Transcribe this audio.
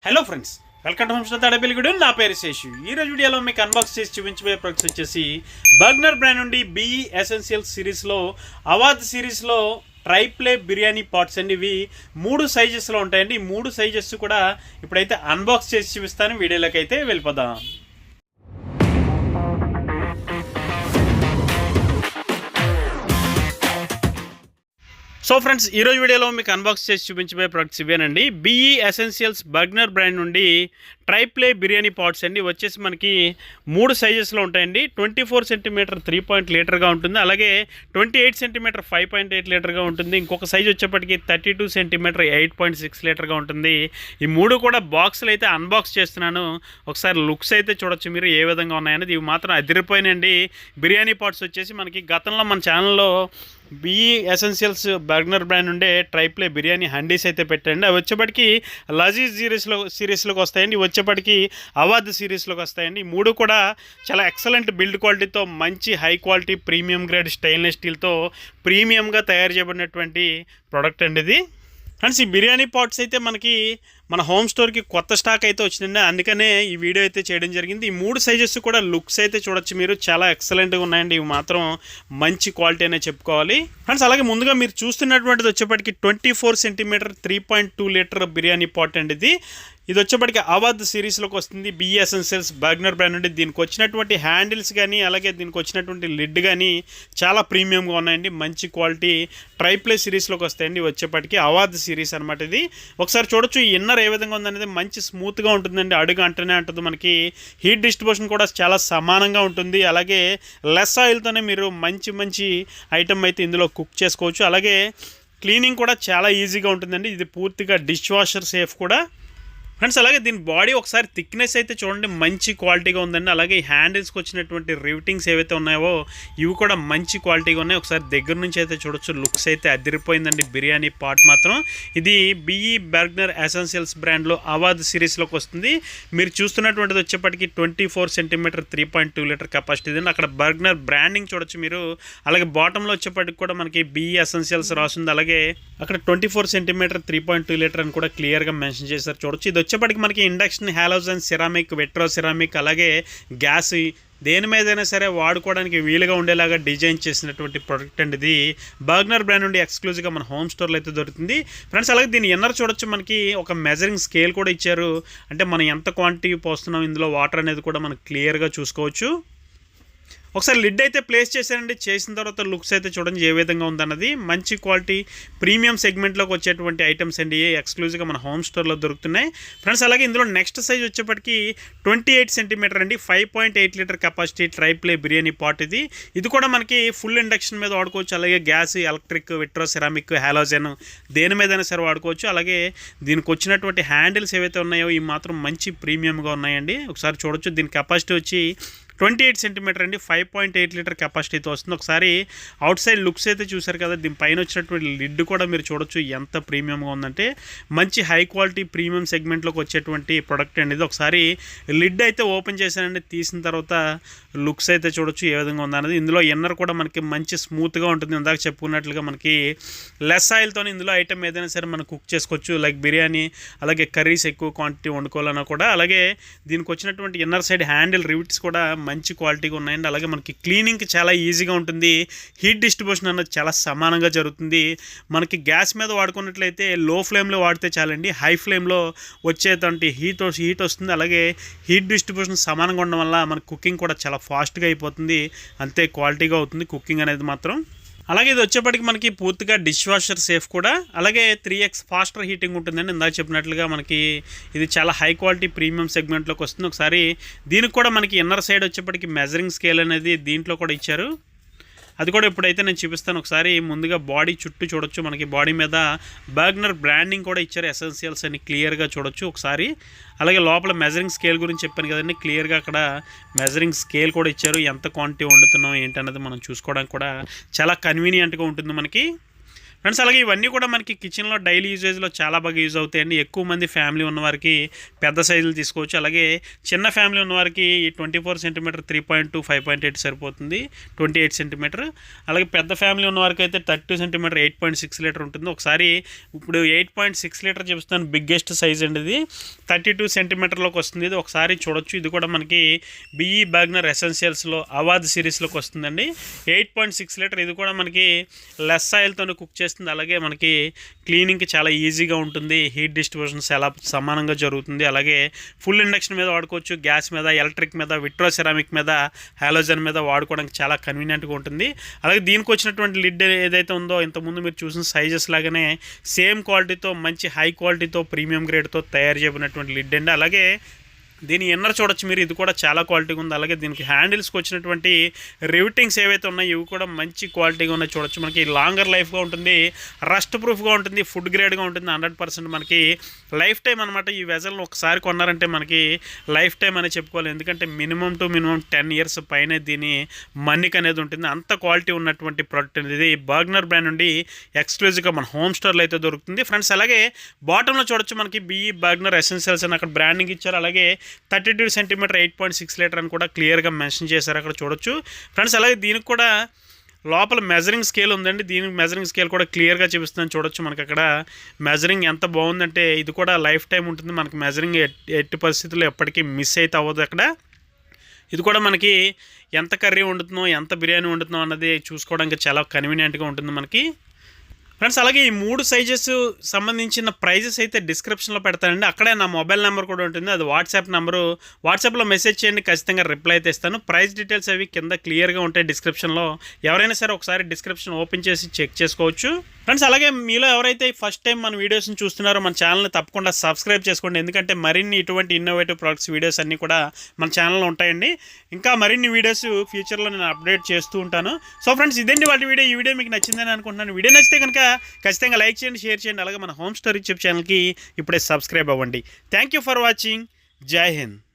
Hello friends, welcome to homestay Tadabeligudu. నా పేరు శేషు. ఈరోజు వీడియోలో మీకు అన్బాక్స్ చేసి చూపించబోయే ప్రొడక్ట్స్ వచ్చేసి బర్గనర్ బ్రాండ్ నుండి బిఈ ఎసెన్షియల్స్ సిరీస్లో అవాద్ సిరీస్లో ట్రైప్లే బిర్యానీ పాట్స్ అండి. ఇవి 3 సైజెస్లో ఉంటాయండి. ఈ 3 సైజెస్ కూడా ఇప్పుడైతే అన్బాక్స్ చేసి చూపిస్తాను. వీడియోలోకి అయితే వెళ్ళిపోదాం. సో ఫ్రెండ్స్, ఈరోజు వీడియోలో మీకు అన్బాక్స్ చేసి చూపించబోయే ప్రొడక్ట్స్ ఇవేనండి. బిఈ ఎసెన్షియల్స్ బర్గనర్ బ్రాండ్ నుండి ట్రైప్లే బిర్యానీ పాట్స్ అండి. వచ్చేసి మనకి 3 సైజెస్లో ఉంటాయండి. 24 సెంటీమీటర్ 3 లీటర్గా ఉంటుంది. అలాగే 28 సెంటీమీటర్ 5.8 లీటర్గా ఉంటుంది. ఇంకొక సైజ్ వచ్చేప్పటికి 32 సెంటీమీటర్ 8.6 లీటర్గా ఉంటుంది. ఈ 3 కూడా బాక్సులు అయితే అన్బాక్స్ చేస్తున్నాను. ఒకసారి లుక్స్ అయితే చూడొచ్చు మీరు ఏ విధంగా ఉన్నాయనేది. ఇవి మాత్రం అదిరిపోయినండి. బిర్యానీ పాట్స్ వచ్చేసి మనకి గతంలో మన ఛానల్లో బిఈ ఎసెన్షియల్స్ బర్గనర్ బ్రాండ్ ఉండే ట్రైప్లే బిర్యానీ హండీస్ అయితే పెట్టండి. అవి వచ్చేప్పటికి లజీజ్ సిరీస్లోకి వస్తాయండి. వచ్చేప్పటికి అవాద్ సిరీస్లోకి వస్తాయండి. ఈ 3 కూడా చాలా ఎక్సలెంట్ బిల్డ్ క్వాలిటీతో మంచి high quality premium grade stainless స్టీల్తో ప్రీమియంగా తయారు చేయబడినటువంటి ప్రోడక్ట్ అండి ఇది. ఫ్రెండ్స్, ఈ బిర్యానీ పాట్స్ అయితే మనకి మన హోమ్ స్టోర్కి కొత్త స్టాక్ అయితే వచ్చిందండి. అందుకనే ఈ వీడియో అయితే చేయడం జరిగింది. ఈ 3 సైజెస్ కూడా లుక్స్ అయితే చూడొచ్చు మీరు. చాలా ఎక్సలెంట్గా ఉన్నాయండి. ఇవి మాత్రం మంచి క్వాలిటీ అనే చెప్పుకోవాలి. ఫ్రెండ్స్, అలాగే ముందుగా మీరు చూస్తున్నటువంటిది వచ్చేప్పటికి 24 సెంటీమీటర్ 3.2 లీటర్ బిర్యానీ పాట్ అండి ఇది. ఇది వచ్చేప్పటికి అవాద్ సిరీస్లోకి వస్తుంది. బిఈ ఎసెన్షియల్స్ బర్గనర్ బ్రాండ్ నుండి. దీనికి వచ్చినటువంటి హ్యాండిల్స్ కానీ అలాగే దీనికి వచ్చినటువంటి లిడ్ కానీ చాలా ప్రీమియంగా ఉన్నాయండి. మంచి క్వాలిటీ ట్రైప్లే సిరీస్లోకి వస్తాయండి. వచ్చేప్పటికి అవాద్ సిరీస్ అనమాట ఇది. ఒకసారి చూడొచ్చు ఈ ఇన్నర్ ఏ విధంగా ఉందనేది. మంచి స్మూత్గా ఉంటుందండి. అడుగు అంటనే ఉంటుంది. మనకి హీట్ డిస్ట్రిబ్యూషన్ కూడా చాలా సమానంగా ఉంటుంది. అలాగే లెస్ ఆయిల్తోనే మీరు మంచి ఐటమ్ అయితే ఇందులో కుక్ చేసుకోవచ్చు. అలాగే క్లీనింగ్ కూడా చాలా ఈజీగా ఉంటుందండి. ఇది పూర్తిగా డిష్ వాషర్ సేఫ్ కూడా. ఫ్రెండ్స్, అలాగే దీని బాడీ ఒకసారి థిక్నెస్ అయితే చూడండి, మంచి క్వాలిటీగా ఉందండి. అలాగే ఈ హ్యాండిల్స్కి వచ్చినటువంటి రివిటింగ్స్ ఏవైతే ఉన్నాయో ఇవి కూడా మంచి క్వాలిటీగా ఉన్నాయి. ఒకసారి దగ్గర నుంచి అయితే చూడొచ్చు. లుక్స్ అయితే అదిరిపోయిందండి బిర్యానీ పాట్ మాత్రం. ఇది బిఈ బర్గనర్ ఎసెన్షియల్స్ బ్రాండ్లో అవాద్ సిరీస్లోకి వస్తుంది. మీరు చూస్తున్నటువంటిది వచ్చేప్పటికి 24 సెంటీమీటర్ 3.2 లీటర్ కెపాసిటీ ఉంది. అక్కడ బర్గనర్ బ్రాండింగ్ చూడొచ్చు మీరు. అలాగే బాటంలో వచ్చేప్పటికి కూడా మనకి బిఈ ఎసెన్షియల్స్ రాస్తుంది. అలాగే అక్కడ 24 సెంటీమీటర్ 3.2 లీటర్ అని కూడా క్లియర్గా మెన్షన్ చేశారు చూడొచ్చు. ఇది వచ్చేప్పటికి మనకి ఇండక్షన్, హాలోజన్, సిరామిక్, వెట్రో సిరామిక్, అలాగే గ్యాస్ దేని మీదైనా సరే వాడుకోవడానికి వీలుగా ఉండేలాగా డిజైన్ చేసినటువంటి ప్రోడక్ట్ అండి ఇది. బర్గనర్ బ్రాండ్ నుండి ఎక్స్క్లూజివ్గా మన హోమ్ స్టోర్లో అయితే దొరుకుతుంది. ఫ్రెండ్స్, అలాగే దీని ఇన్నర్ చూడొచ్చు. మనకి ఒక మెజరింగ్ స్కేల్ కూడా ఇచ్చారు. అంటే మనం ఎంత క్వాంటిటీ పోస్తున్నాం ఇందులో వాటర్ అనేది కూడా మనకు క్లియర్గా చూసుకోవచ్చు. ఒకసారి లిడ్ అయితే ప్లేస్ చేశానండి. చేసిన తర్వాత లుక్స్ అయితే చూడండి ఏ విధంగా ఉందన్నది. మంచి క్వాలిటీ ప్రీమియం సెగ్మెంట్లోకి వచ్చేటువంటి ఐటమ్స్ అండి ఎక్స్క్లూజివ్గా మన హోమ్ స్టోర్లో దొరుకుతున్నాయి. ఫ్రెండ్స్, అలాగే ఇందులో నెక్స్ట్ సైజ్ వచ్చేప్పటికి 28 సెంటీమీటర్ అండి. 5.8 litre capacity triply biryani pot ఇది. ఇది కూడా మనకి ఫుల్ ఇండక్షన్ మీద వాడుకోవచ్చు. అలాగే gas, electric, vitro ceramic, halogen దేని మీదైనా సరే వాడుకోవచ్చు. అలాగే దీనికి వచ్చినటువంటి హ్యాండిల్స్ ఏవైతే ఉన్నాయో ఇవి మాత్రం మంచి ప్రీమియంగా ఉన్నాయండి. ఒకసారి చూడొచ్చు. దీని కెపాసిటీ వచ్చి 28 సెంటీమీటర్ అండి. 5.8 లీటర్ కెపాసిటీతో వస్తుంది. ఒకసారి అవుట్ సైడ్ లుక్స్ అయితే చూసారు కదా. దీనిపైన వచ్చినటువంటి లిడ్ కూడా మీరు చూడొచ్చు ఎంత ప్రీమియంగా ఉందంటే. మంచి హై క్వాలిటీ ప్రీమియం సెగ్మెంట్లోకి వచ్చేటువంటి ప్రొడక్ట్ అండి ఇది. ఒకసారి లిడ్ అయితే ఓపెన్ చేశానండి. తీసిన తర్వాత లుక్స్ అయితే చూడొచ్చు ఏ విధంగా ఉందన్నది. ఇందులో ఇన్నర్ కూడా మనకి మంచి స్మూత్గా ఉంటుంది. ఇందాక చెప్పుకున్నట్లుగా మనకి లెస్ ఆయిల్తో ఇందులో ఐటమ్ ఏదైనా సరే మనం కుక్ చేసుకోవచ్చు. లైక్ బిర్యానీ, అలాగే కర్రీస్ ఎక్కువ క్వాంటిటీ వండుకోవాలన్నా కూడా. అలాగే దీనికి వచ్చినటువంటి ఇన్నర్ సైడ్ హ్యాండిల్ రివిట్స్ కూడా మంచి క్వాలిటీగా ఉన్నాయండి. అలాగే మనకి క్లీనింగ్కి చాలా ఈజీగా ఉంటుంది. హీట్ డిస్ట్రిబ్యూషన్ అన్నది చాలా సమానంగా జరుగుతుంది. మనకి గ్యాస్ మీద వాడుకున్నట్లయితే లో ఫ్లేమ్లో వాడితే చాలండి. హై ఫ్లేమ్లో వచ్చేటువంటి హీట్ వస్తుంది. అలాగే హీట్ డిస్ట్రిబ్యూషన్ సమానంగా ఉండడం వల్ల మన కుకింగ్ కూడా చాలా ఫాస్ట్గా అయిపోతుంది. అంతే క్వాలిటీగా అవుతుంది కుకింగ్ అనేది మాత్రం. అలాగే ఇది వచ్చేప్పటికి మనకి పూర్తిగా డిష్ వాషర్ సేఫ్ కూడా. అలాగే 3x ఫాస్టర్ హీటింగ్ ఉంటుందండి. ఇందాక చెప్పినట్లుగా మనకి ఇది చాలా హై క్వాలిటీ ప్రీమియం సెగ్మెంట్లోకి వస్తుంది. ఒకసారి దీనికి కూడా మనకి ఇన్నర్ సైడ్ వచ్చేప్పటికి మెజరింగ్ స్కేల్ అనేది దీంట్లో కూడా ఇచ్చారు. అది కూడా ఇప్పుడైతే నేను చూపిస్తాను. ఒకసారి ముందుగా బాడీ చుట్టూ చూడొచ్చు. మనకి బాడీ మీద బర్గనర్ బ్రాండింగ్ కూడా ఇచ్చారు. ఎసెన్షియల్స్ అని క్లియర్గా చూడొచ్చు ఒకసారి. అలాగే లోపల మెజరింగ్ స్కేల్ గురించి చెప్పాను కదండి. క్లియర్గా అక్కడ మెజరింగ్ స్కేల్ కూడా ఇచ్చారు. ఎంత క్వాంటిటీ వండుతున్నాం ఏంటన్నది మనం చూసుకోవడానికి కూడా చాలా కన్వీనియంట్గా ఉంటుంది మనకి. ఫ్రెండ్స్ అలాగే ఇవన్నీ కూడా మనకి కిచెన్లో డైలీ యూజేజ్లో చాలా బాగా యూజ్ అవుతాయండి. ఎక్కువ మంది ఫ్యామిలీ ఉన్నవారికి పెద్ద సైజులు తీసుకోవచ్చు. అలాగే చిన్న ఫ్యామిలీ ఉన్నవారికి 24 సెంటీమీటర్ 3.2 5.8 సరిపోతుంది, 28 సెంటీమీటర్. అలాగే పెద్ద ఫ్యామిలీ ఉన్నవారికి అయితే 32 సెంటీమీటర్ 8.6 లీటర్ ఉంటుంది. ఒకసారి ఇప్పుడు 8.6 లీటర్ చూపిస్తాను, బిగ్గెస్ట్ సైజ్ అండి ఇది. 32 సెంటీమీటర్లోకి వస్తుంది. ఇది ఒకసారి చూడొచ్చు. ఇది కూడా మనకి బిఈ బర్గ్నర్ ఎసెన్షియల్స్లో అవార్డ్ సిరీస్లోకి వస్తుందండి. 8.6 లీటర్. ఇది కూడా మనకి లెస్ ఆయిల్తో కుక్ చేస్తుంది. అలాగే మనకి క్లీనింగ్కి చాలా ఈజీగా ఉంటుంది. హీట్ డిస్ట్రిబ్యూషన్స్ ఎలా సమానంగా జరుగుతుంది. అలాగే ఫుల్ ఇండక్షన్ మీద వాడుకోవచ్చు, గ్యాస్ మీద, ఎలక్ట్రిక్ మీద, విట్రో సెరామిక్ మీద, హాలోజన్ మీద వాడుకోవడానికి చాలా కన్వీనియంట్గా ఉంటుంది. అలాగే దీనికి వచ్చినటువంటి లిడ్ ఏదైతే ఉందో ఇంతకుముందు మీరు చూసిన సైజెస్ లాగానే సేమ్ క్వాలిటీతో మంచి హై క్వాలిటీతో ప్రీమియం గ్రేడ్తో తయారు చేయబడినటువంటి లిడ్ అండి. అలాగే దీని ఇన్నర్ చూడొచ్చు మీరు, ఇది కూడా చాలా క్వాలిటీగా ఉంది. అలాగే దీనికి హ్యాండిల్స్కి వచ్చినటువంటి రివిటింగ్స్ ఏవైతే ఉన్నాయో ఇవి కూడా మంచి క్వాలిటీగా ఉన్నాయి చూడొచ్చు. మనకి లాంగర్ లైఫ్గా ఉంటుంది, రస్ట్ ప్రూఫ్గా ఉంటుంది, ఫుడ్ గ్రేడ్గా ఉంటుంది. 100% మనకి లైఫ్ టైం అనమాట. ఈ వెజల్ని ఒకసారి కొన్నారంటే మనకి లైఫ్ టైం అని చెప్పుకోవాలి. ఎందుకంటే మినిమం 10 ఇయర్స్ పైనే దీని మన్నిక అనేది ఉంటుంది. అంత క్వాలిటీ ఉన్నటువంటి ప్రోడక్ట్ అనేది ఇది బర్గ్నర్ బ్రాండ్ నుండి ఎక్స్క్లూజివ్గా మన హోమ్ స్టోర్లో అయితే దొరుకుతుంది ఫ్రెండ్స్. అలాగే బాటంలో చూడొచ్చు మనకి బిఈ బర్గ్నర్ ఎసెన్షియల్స్ అని అక్కడ బ్రాండింగ్ ఇచ్చారు. అలాగే 32 సెంటీమీటర్ 8.6 లీటర్ అని కూడా క్లియర్గా మెన్షన్ చేశారు, అక్కడ చూడొచ్చు ఫ్రెండ్స్. అలాగే దీనికి కూడా లోపల మెజరింగ్ స్కేల్ ఉందండి. దీనికి మెజరింగ్ స్కేల్ కూడా క్లియర్గా చూపిస్తుందని చూడొచ్చు. మనకి అక్కడ మెజరింగ్ ఎంత బాగుందంటే ఇది కూడా లైఫ్ టైం ఉంటుంది. మనకి మెజరింగ్ ఎట్టి పరిస్థితుల్లో ఎప్పటికీ మిస్ అయితే అవ్వదు అక్కడ. ఇది కూడా మనకి ఎంత కర్రీ వండుతున్నాం, ఎంత బిర్యానీ వండుతున్నాం అన్నది చూసుకోవడానికి చాలా కన్వీనియంట్గా ఉంటుంది మనకి ఫ్రెండ్స్. అలాగే ఈ 3 సైజెస్ సంబంధించిన ప్రైజెస్ అయితే డిస్క్రిప్షన్లో పెడతానండి. అక్కడే నా మొబైల్ నెంబర్ కూడా ఉంటుంది, అది వాట్సాప్ నెంబరు. వాట్సాప్లో మెసేజ్ చేయండి, ఖచ్చితంగా రిప్లై అయితే ఇస్తాను. ప్రైస్ డీటెయిల్స్ అవి కింద క్లియర్గా ఉంటాయి డిస్క్రిప్షన్లో. ఎవరైనా సరే ఒకసారి డిస్క్రిప్షన్ ఓపెన్ చేసి చెక్ చేసుకోవచ్చు ఫ్రెండ్స్. అలాగే మీలో ఎవరైతే ఫస్ట్ టైం మన వీడియోస్ని చూస్తున్నారో మన ఛానల్ని తప్పకుండా సబ్స్క్రైబ్ చేసుకోండి. ఎందుకంటే మరిన్ని ఇటువంటి ఇన్నోవేటివ్ ప్రొడక్ట్స్ వీడియోస్ అన్నీ కూడా మన ఛానల్లో ఉంటాయండి. ఇంకా మరిన్ని వీడియోస్ ఫ్యూచర్లో నేను అప్డేట్ చేస్తూ ఉంటాను. సో ఫ్రెండ్స్ ఇదండి వాటి వీడియో. ఈ వీడియో మీకు నచ్చిందని అనుకుంటున్నాను. వీడియో నచ్చితే కనుక ఖచ్చితంగా లైక్ చేయండి, షేర్ చేయండి. అలాగే మన హోమ్ స్టోర్ యూట్యూబ్ ఛానల్కి ఇప్పుడే సబ్స్క్రైబ్ అవ్వండి. Thank you for watching. జై హింద్.